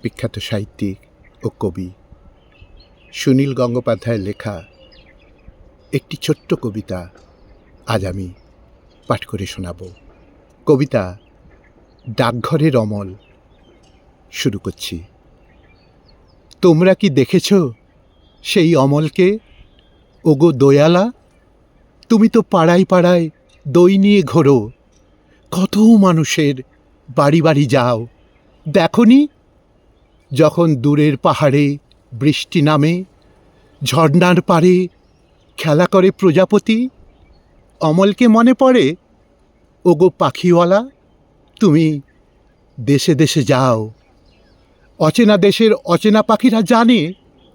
বিখ্যাত সাহিত্যিক ও কবি সুনীল গঙ্গোপাধ্যায়ের লেখা একটি ছোট্ট কবিতা আজ আমি পাঠ করে শোনাব। কবিতা ডাকঘরের অমল। শুরু করছি। তোমরা কি দেখেছ সেই অমলকে? ওগো দয়ালা, তুমি তো পাড়ায় পাড়ায় দই নিয়ে ঘোরো, কত মানুষের বাড়ি বাড়ি যাও। দেখনি যখন দূরের পাহাড়ে বৃষ্টি নামে, ঝর্ণার পাড়ে খেলা করে প্রজাপতি? অমলকে মনে পড়ে? ওগো পাখিওয়ালা, তুমি দেশে দেশে যাও, অচেনা দেশের অচেনা পাখিরা জানে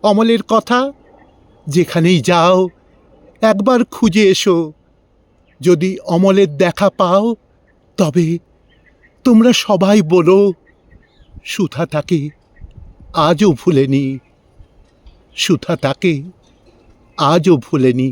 অমলের কথা। যেখানেই যাও একবার খুঁজে এসো, যদি অমলের দেখা পাও তবে তোমরা সবাই বলো, সুধা তাকে আজও ভুলেনি, সুধা তাকে আজও ভুলেনি।